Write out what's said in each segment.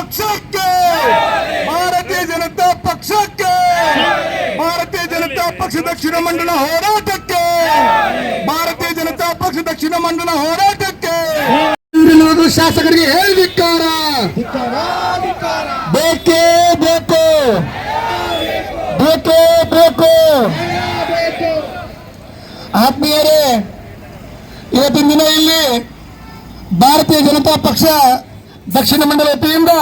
ಪಕ್ಷಕ್ಕೆ, ಭಾರತೀಯ ಜನತಾ ಪಕ್ಷಕ್ಕೆ, ಭಾರತೀಯ ಜನತಾ ಪಕ್ಷ ದಕ್ಷಿಣ ಮಂಡಲ ಹೋರಾಟಕ್ಕೆ, ಭಾರತೀಯ ಜನತಾ ಪಕ್ಷ ದಕ್ಷಿಣ ಮಂಡಲ ಹೋರಾಟಕ್ಕೆ ಶಾಸಕರಿಗೆ ಹೇಳಿಕಾರ ಬೇಕೇ ಬೇಕು, ಬೇಕೇ ಬೇಕು. ಆತ್ಮೀಯರೇ, ಇವತ್ತಿನ ದಿನ ಇಲ್ಲಿ ಭಾರತೀಯ ಜನತಾ ಪಕ್ಷ ದಕ್ಷಿಣ ಮಂಡಲ ವತಿಯಿಂದ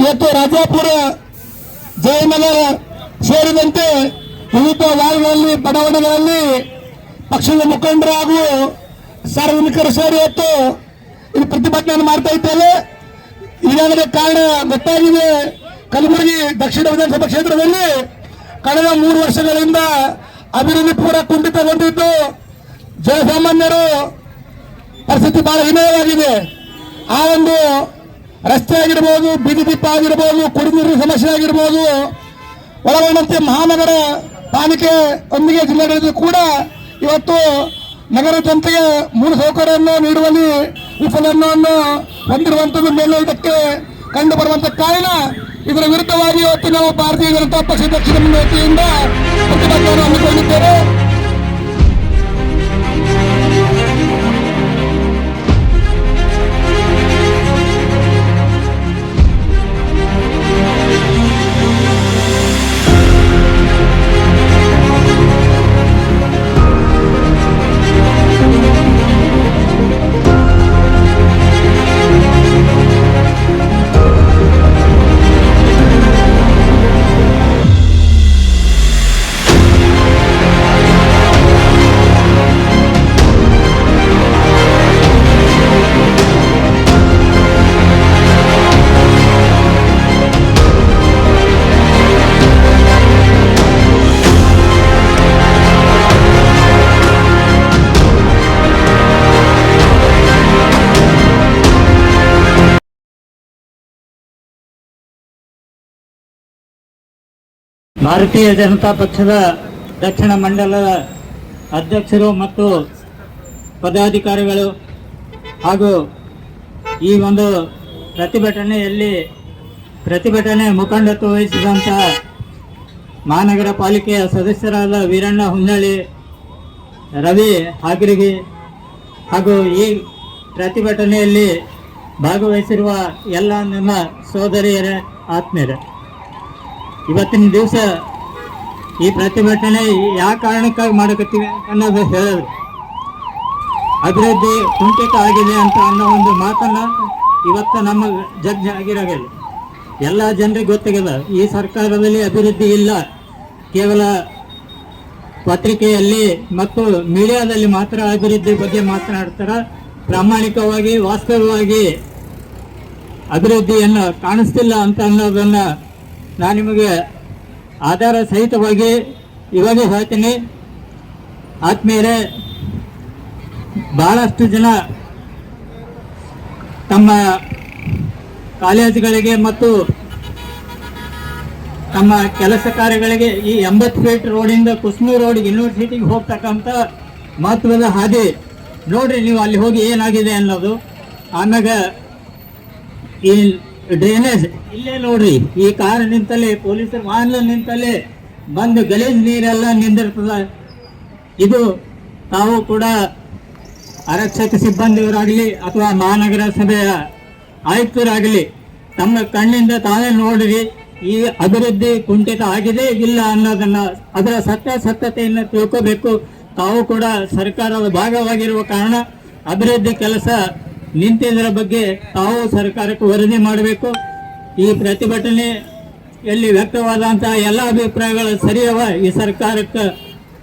ಇವತ್ತು ರಾಜಾಪುರ, ಜಯನಗರ ಸೇರಿದಂತೆ ವಿವಿಧ ವಾರ್ಡ್ಗಳಲ್ಲಿ, ಬಡಾವಣೆಗಳಲ್ಲಿ ಪಕ್ಷದ ಮುಖಂಡರು ಹಾಗೂ ಸಾರ್ವಜನಿಕರು ಸೇರಿ ಇವತ್ತು ಇಲ್ಲಿ ಪ್ರತಿಭಟನೆಯನ್ನು ಮಾಡ್ತಾ ಇದ್ದೇವೆ. ಈಗಾಗಲೇ ಕಾರಣ ಗೊತ್ತಾಗಿದೆ. ಕಲಬುರಗಿ ದಕ್ಷಿಣ ವಿಧಾನಸಭಾ ಕ್ಷೇತ್ರದಲ್ಲಿ ಕಳೆದ 3 ವರ್ಷಗಳಿಂದ ಅಭಿವೃದ್ಧಿ ಪೂರ ಕುಂಠಿತಗೊಂಡಿದ್ದು, ಜನಸಾಮಾನ್ಯರು ಪರಿಸ್ಥಿತಿ ಬಹಳ ಹೀನವಾಗಿದೆ. ಆ ಒಂದು ರಸ್ತೆ ಆಗಿರ್ಬೋದು, ಬೀದಿ ದೀಪ ಆಗಿರ್ಬೋದು, ಕುಡಿದ ನೀರಿನ ಸಮಸ್ಯೆ ಆಗಿರ್ಬೋದು, ಒಳಗೊಂಡಂತೆ ಮಹಾನಗರ ಪಾಲಿಕೆ ಒಂದಿಗೆ ಜಿಲ್ಲಾಡಳಿತ ಕೂಡ ಇವತ್ತು ನಗರ ಜನತೆಗೆ ಮೂಲ ಸೌಕರ್ಯವನ್ನು ನೀಡುವಲ್ಲಿ ವಿಫಲವನ್ನು ಹೊಂದಿರುವಂತದ್ದು ಮೇಲೆ ಇದಕ್ಕೆ ಕಂಡು ಬರುವಂತ ಕಾರಣ. ಇದರ ವಿರುದ್ಧವಾಗಿ ಇವತ್ತು ನಾವು ಭಾರತೀಯ ಜನತಾ ಪಕ್ಷ ದಕ್ಷಿಣ ಮಂಡಲ ವತಿಯಿಂದ ಪ್ರತಿಭಟನೆಯನ್ನು ಹಮ್ಮಿಕೊಂಡಿದ್ದೇವೆ. ಭಾರತೀಯ ಜನತಾ ಪಕ್ಷದ ದಕ್ಷಿಣ ಮಂಡಲದ ಅಧ್ಯಕ್ಷರು ಮತ್ತು ಪದಾಧಿಕಾರಿಗಳು ಹಾಗೂ ಈ ಒಂದು ಪ್ರತಿಭಟನೆ ಮುಖಂಡತ್ವ ವಹಿಸಿದಂತಹ ಮಹಾನಗರ ಪಾಲಿಕೆಯ ಸದಸ್ಯರಾದ ವೀರಣ್ಣ ಹುನ್ನಳ್ಳಿ, ರವಿ ಹಾಗರಿಗಿ ಹಾಗೂ ಈ ಪ್ರತಿಭಟನೆಯಲ್ಲಿ ಭಾಗವಹಿಸಿರುವ ಎಲ್ಲ ನನ್ನ ಸೋದರಿಯರೇ, ಆತ್ಮೀಯರೇ, ಇವತ್ತಿನ ದಿವಸ ಈ ಪ್ರತಿಭಟನೆ ಯಾವ ಕಾರಣಕ್ಕಾಗಿ ಮಾಡಕತ್ತೀವಿ ಅನ್ನೋದು ಹೇಳಿದ್ರು. ಅಭಿವೃದ್ಧಿ ಕುಂಠಿತ ಆಗಿದೆ ಅಂತ ಅನ್ನೋ ಒಂದು ಮಾತನ್ನು ಇವತ್ತು ನಮ್ಮ ಜಡ್ಜ್ ಆಗಿರೋಲ್ಲ, ಎಲ್ಲ ಜನರಿಗೆ ಗೊತ್ತಾಗಿದೆ. ಈ ಸರ್ಕಾರದಲ್ಲಿ ಅಭಿವೃದ್ಧಿ ಇಲ್ಲ, ಕೇವಲ ಪತ್ರಿಕೆಯಲ್ಲಿ ಮತ್ತು ಮೀಡಿಯಾದಲ್ಲಿ ಮಾತ್ರ ಅಭಿವೃದ್ಧಿ ಬಗ್ಗೆ ಮಾತನಾಡ್ತಾರೆ. ಪ್ರಾಮಾಣಿಕವಾಗಿ ವಾಸ್ತವವಾಗಿ ಅಭಿವೃದ್ಧಿಯನ್ನು ಕಾಣಿಸ್ತಿಲ್ಲ ಅಂತ ಅನ್ನೋದನ್ನು ನಾನು ನಿಮಗೆ ಆಧಾರ ಸಹಿತವಾಗಿ ಇವಾಗ ಹೇಳ್ತೀನಿ. ಆತ್ಮೀಯರೇ, ಬಹಳಷ್ಟು ಜನ ತಮ್ಮ ಕಾಲೇಜುಗಳಿಗೆ ಮತ್ತು ತಮ್ಮ ಕೆಲಸ ಕಾರ್ಯಗಳಿಗೆ ಈ 80 ಫೀಟ್ ರೋಡಿಂದ ಕುಸ್ನೂರು ರೋಡ್ ಯೂನಿವರ್ಸಿಟಿಗೆ ಹೋಗ್ತಕ್ಕಂಥ ಮಹತ್ವದ ಹಾದಿ ನೋಡ್ರಿ, ನೀವು ಅಲ್ಲಿ ಹೋಗಿ ಏನಾಗಿದೆ ಅನ್ನೋದು. ಆಮ್ಯಾಗ ಈ ಡ್ರೈನೇಜ್ ಇಲ್ಲೇ ನೋಡ್ರಿ, ಈ ಕಾರ್ ನಿಂತಲ್ಲೇ, ಪೊಲೀಸರ ವಾಹನ ನಿಂತಲ್ಲೇ ಬಂದು ಗಲೀಜ್ ನೀರೆಲ್ಲ ನಿಂದಿರ್ತದ. ಇದು ತಾವು ಕೂಡ ಆರಕ್ಷಕ ಸಿಬ್ಬಂದಿಯವರಾಗಲಿ ಅಥವಾ ಮಹಾನಗರ ಸಭೆಯ ಆಯುಕ್ತರಾಗಲಿ ತಮ್ಮ ಕಣ್ಣಿಂದ ತಾವೇ ನೋಡ್ರಿ, ಈ ಅಭಿವೃದ್ಧಿ ಕುಂಠಿತ ಆಗಿದೆ ಇಲ್ಲ ಅನ್ನೋದನ್ನ, ಅದರ ಸತ್ಯತೆಯನ್ನು ತಿಳ್ಕೋಬೇಕು. ತಾವು ಕೂಡ ಸರ್ಕಾರದ ಭಾಗವಾಗಿರುವ ಕಾರಣ ಅಭಿವೃದ್ಧಿ ಕೆಲಸ ನಿಂತಿದ್ದರ ಬಗ್ಗೆ ತಾವು ಸರ್ಕಾರಕ್ಕೆ ವರದಿ ಮಾಡಬೇಕು. ಈ ಪ್ರತಿಭಟನೆಯಲ್ಲಿ ವ್ಯಕ್ತವಾದಂತಹ ಎಲ್ಲ ಅಭಿಪ್ರಾಯಗಳು ಸರಿಯವ, ಈ ಸರ್ಕಾರಕ್ಕೆ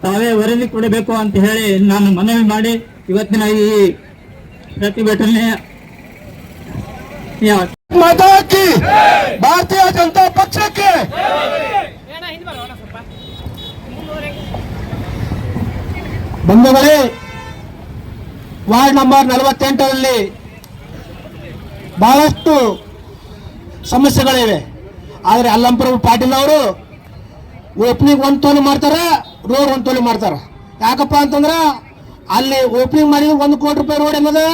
ತಾವೇ ವರದಿ ಕೊಡಬೇಕು ಅಂತ ಹೇಳಿ ನಾನು ಮನವಿ ಮಾಡಿ ಇವತ್ತಿನ ಈ ಪ್ರತಿಭಟನೆ ಭಾರತೀಯ ಜನತಾ ಪಕ್ಷಕ್ಕೆ ಬಂಧುಗಳೇ, ವಾರ್ಡ್ ನಂಬರ್ 48ರಲ್ಲಿ ಬಹಳಷ್ಟು ಸಮಸ್ಯೆಗಳಿವೆ. ಆದರೆ ಅಲ್ಲಂಪ್ರಭು ಪಾಟೀಲ್ ಅವರು ಓಪನಿಂಗ್ 1 ತೋಲು ಮಾಡ್ತಾರೆ, ರೋಡ್ 1 ತೋಲು ಮಾಡ್ತಾರೆ. ಯಾಕಪ್ಪ ಅಂತಂದ್ರೆ ಅಲ್ಲಿ ಓಪನಿಂಗ್ ಮಾಡಿದ್ರು 1 ಕೋಟಿ ರೂಪಾಯಿ ರೋಡ್ ಅನ್ನೋದು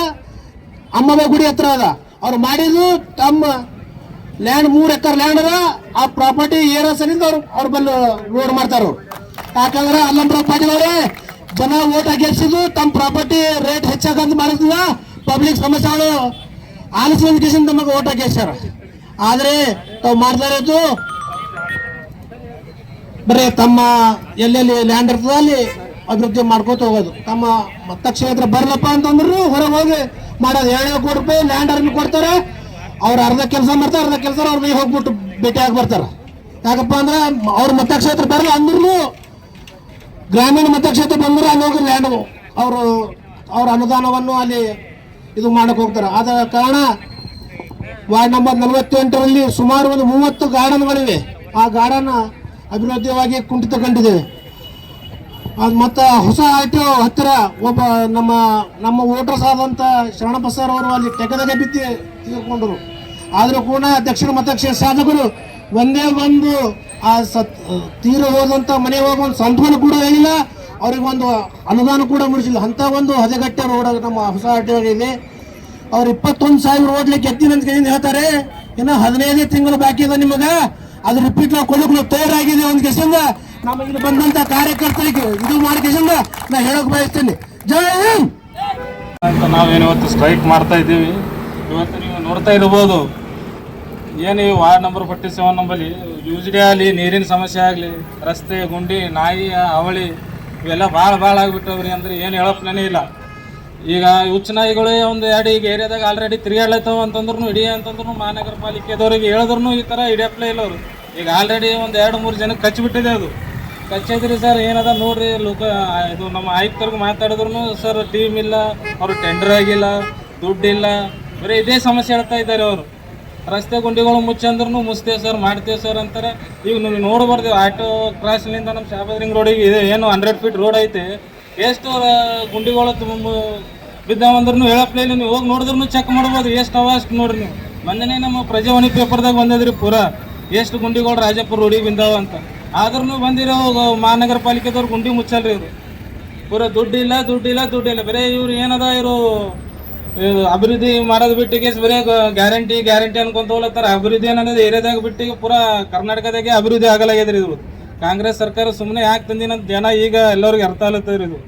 ಅಮ್ಮಬ ಗುಡಿ ಹತ್ರ ಅದ. ಅವ್ರು ಮಾಡಿದ್ದು ತಮ್ಮ ಲ್ಯಾಂಡ್ 3 ಎಕರೆ ಲ್ಯಾಂಡ್ ಅದ, ಆ ಪ್ರಾಪರ್ಟಿ ಏರೋ ಸಲಿಂದ ಅವ್ರ ಬಲ್ಲ ರೋಡ್ ಮಾಡ್ತಾರ. ಯಾಕಂದ್ರೆ ಅಲ್ಲಂಪ್ರಭು ಪಾಟೀಲ್ ಅವರೇ ಜನ ಓಟ್ ಗೆಲ್ಸಿದ್ದು ತಮ್ಮ ಪ್ರಾಪರ್ಟಿ ರೇಟ್ ಹೆಚ್ಚಾಗಂತ ಮಾಡಿದ ಪಬ್ಲಿಕ್ ಸಮಸ್ಯೆಗಳು ಆಲಿಸುವ ಕೇಸಿಂದ ನಮಗೆ ಓಟ್ ಗೆಲ್ಸ್ಯಾರ. ಆದ್ರೆ ತಾವು ಮಾಡ್ತಾ ಇರೋದು ಬರೀ ತಮ್ಮ ಎಲ್ಲೆಲ್ಲಿ ಲ್ಯಾಂಡ್ ಇರ್ತದ ಅಲ್ಲಿ ಅಭಿವೃದ್ಧಿ ಮಾಡ್ಕೋತ ಹೋಗೋದು. ತಮ್ಮ ಮತಕ್ಷೇತ್ರ ಬರಲಪ್ಪ ಅಂತಂದ್ರು ಹೊರಗೆ ಹೋಗಿ ಮಾಡೋದು. 2 ಕೋಟಿ ರೂಪಾಯಿ ಲ್ಯಾಂಡ್ ಅರ್ಮಿ ಕೊಡ್ತಾರೆ, ಅವ್ರು ಅರ್ಧ ಕೆಲಸ ಮಾಡ್ತಾರೆ, ಅರ್ಧ ಕೆಲಸ ಅವ್ರ ಮನೆಗೆ ಹೋಗ್ಬಿಟ್ಟು ಭೇಟಿಯಾಗಿ ಬರ್ತಾರೆ. ಯಾಕಪ್ಪ ಅಂದ್ರೆ ಅವ್ರ ಮತಕ್ಷೇತ್ರ ಬರಲ್ಲ ಅಂದ್ರೂ ಗ್ರಾಮೀಣ ಮತಕ್ಷೇತ್ರ ಬಂದ್ರೆ ಅಲ್ಲಿ ಹೋಗಿ ಲ್ಯಾಂಡ್ ಅವ್ರ ಅನುದಾನವನ್ನು ಅಲ್ಲಿ ಇದು ಮಾಡಕ್ ಹೋಗ್ತಾರೆ. ಆದ ಕಾರಣ ವಾರ್ಡ್ ನಂಬರ್ 48ರಲ್ಲಿ ಸುಮಾರು ಒಂದು 30 ಗಾರ್ಡನ್ಗಳಿವೆ. ಆ ಗಾರ್ಡನ್ ಅಭಿವೃದ್ಧಿಯಾಗಿ ಕುಂಠಿತಗೊಂಡಿದೆ. ಅದು ಮತ್ತು ಹೊಸ ಆಟೋ ಹತ್ತಿರ ಒಬ್ಬ ನಮ್ಮ ವೋಟರ್ಸ್ ಆದಂಥ ಶರಣಬಸರ್ ಅವರು ಅಲ್ಲಿ ಟೆಕದಾಗ ಬಿದ್ದು ತೀರ್ಕೊಂಡರು. ಆದರೂ ಕೂಡ ದಕ್ಷಿಣ ಮತಕ್ಷೇತ್ರ ಶಾಸಕರು ಒಂದೇ ಒಂದು ಆ ತೀರು ಹೋದಂಥ ಮನೆ ಹೋಗಿ ಒಂದು ಸಂತೋನ ಕೂಡ ಹೇಳಿಲ್ಲ, ಅವ್ರಿಗೆ ಒಂದು ಅನುದಾನ ಕೂಡ ಮುಡಿಸಿಲ್ಲ. ಅಂಥ ಒಂದು ಹದಗೆಟ್ಟ ರೋಡ್ ನಮ್ಮ ಹೊಸ ಆಟೋ ಇದೆ. ಅವ್ರು 21,000 ಓಡ್ಲಿಕ್ಕೆ ಎತ್ತಿನಂತ ಹೇಳ್ತಾರೆ. ಇನ್ನು 15 ತಿಂಗಳು ಬಾಕಿ ಇದೆ ನಿಮಗೆ, ಅದು ರಿಪೀಟ್ ನಾವು ಕೊಡೋಕೆ ತಯಾರಾಗಿದೆ. ಒಂದು ಕೆಸಿಂದ ನಮ್ಮ ಇಲ್ಲಿ ಬಂದಂತ ಕಾರ್ಯಕರ್ತರಿಗೆ ಇದು ಮಾಡಿ ಕೆಸಿಂದ ನಾ ಹೇಳಕ್ ಬಯಸ್ತೇನೆ. ಜೈ ಹಿಂದ್ ಅಂತ ನಾವೇನು ಇವತ್ತು ಸ್ಟ್ರೈಕ್ ಮಾಡ್ತಾ ಇದ್ದೀವಿ. ಇವತ್ತು ನೀವು ನೋಡ್ತಾ ಇರ್ಬೋದು, ಏನು ಈ ವಾರ್ಡ್ ನಂಬರ್ 47 ನಂಬಲ್ಲಿ ಯೂಸ್ಡಿ ಆಗಲಿ, ನೀರಿನ ಸಮಸ್ಯೆ ಆಗಲಿ, ರಸ್ತೆ ಗುಂಡಿ, ನಾಯಿ ಅವಳಿ ಇವೆಲ್ಲ ಭಾಳ ಆಗಿಬಿಟ್ಟವ್ರಿ. ಅಂದ್ರೆ ಏನು ಹೇಳಪ್ಲೇ ಇಲ್ಲ. ಈಗ ಹುಚ್ಚ ನಾಯಿಗಳು ಒಂದು 2 ಈಗ ಏರಿಯಾದಾಗ ಆಲ್ರೆಡಿ ತಿರುಗಾಡ್ಲತ್ತವ ಅಂತಂದ್ರೂ ಹಿಡಿಯ ಅಂತಂದ್ರು ಮಹಾನಗರ ಪಾಲಿಕೆದವ್ರಿಗೆ ಹೇಳಿದ್ರು ಈ ಥರ ಹಿಡಿಯಪ್ಲೇ ಇಲ್ಲ ಅವರು. ಈಗ ಆಲ್ರೆಡಿ ಒಂದು 2-3 ಜನಕ್ಕೆ ಕಚ್ಚಿಬಿಟ್ಟಿದೆ. ಅದು ಕಚ್ಚಿದ್ರಿ ಸರ್ ಏನದ ನೋಡ್ರಿ, ಇದು ನಮ್ಮ ಆಯುಕ್ತರಿಗೆ ಮಾತಾಡಿದ್ರು ಸರ್ ಟೀಮ್ ಇಲ್ಲ, ಅವರು ಟೆಂಡರ್ ಆಗಿಲ್ಲ, ದುಡ್ಡಿಲ್ಲ, ಬರೀ ಇದೇ ಸಮಸ್ಯೆ ಹೇಳ್ತಾ ಇದ್ದಾರೆ ಅವರು. ರಸ್ತೆ ಗುಂಡಿಗಳು ಮುಚ್ಚಂದ್ರೂ ಮುಚ್ತೇವೆ ಸರ್, ಮಾಡ್ತೇವೆ ಸರ್ ಅಂತಾರೆ. ಈಗ ನೀವು ನೋಡ್ಬಾರ್ದು, ಆಟೋ ಕ್ರಾಸ್ನಿಂದ ನಮ್ಮ ಶಾಬಾದ್ ರೋಡಿಗೆ ಇದೆ ಏನು 100 ಫೀಟ್ ರೋಡ್ ಐತೆ, ಎಷ್ಟು ಗುಂಡಿಗಳು ಬಿದ್ದಾವಂದ್ರೂ ಹೇಳಪ್ಲೇ ಇಲ್ಲ. ನೀವು ಹೋಗಿ ನೋಡಿದ್ರು ಚೆಕ್ ಮಾಡ್ಬೋದು ಎಷ್ಟು ಅವ ಅಷ್ಟು ನೋಡ್ರಿ. ನೀವು ಮೊನ್ನೆ ನಮ್ಮ ಪ್ರಜಾವಾಣಿ ಪೇಪರ್ದಾಗ ಬಂದಿದ್ರಿ ಪೂರಾ ಎಷ್ಟು ಗುಂಡಿಗಳು ರಾಜಪುರ ರೋಡಿಗೆ ಬಿದ್ದಾವ ಅಂತ. ಆದ್ರೂ ಬಂದಿರೋ ಮಹಾನಗರ ಪಾಲಿಕೆದವ್ರು ಗುಂಡಿ ಮುಚ್ಚಲ್ರಿ ಇವರು. ಪೂರಾ ದುಡ್ಡಿಲ್ಲ. ಬರೀ ಇವ್ರು ಏನದ ಇವರು ಅಭಿವೃದ್ಧಿ ಮಾಡೋದು ಬಿಟ್ಟಿಗೆ ಬರೀ ಗ್ಯಾರಂಟಿ ಅನ್ಕೊಂತ ಹೋಗ್ಲತ್ತಾರ. ಅಭಿವೃದ್ಧಿ ಅನ್ನೋದು ಏರಿಯಾದಾಗ ಬಿಟ್ಟಿಗೆ ಪೂರಾ ಕರ್ನಾಟಕದಾಗೆ ಅಭಿವೃದ್ಧಿ ಆಗಲಾಗ್ಯದ್ರಿ ಇದು. ಕಾಂಗ್ರೆಸ್ ಸರ್ಕಾರ ಸುಮ್ಮನೆ ಯಾಕೆ ತಂದಿನಂತ ಜನ ಈಗ ಎಲ್ಲರಿಗೂ ಅರ್ಥ ಆಗ್ಲತ್ತದ್ರಿ ಇದು.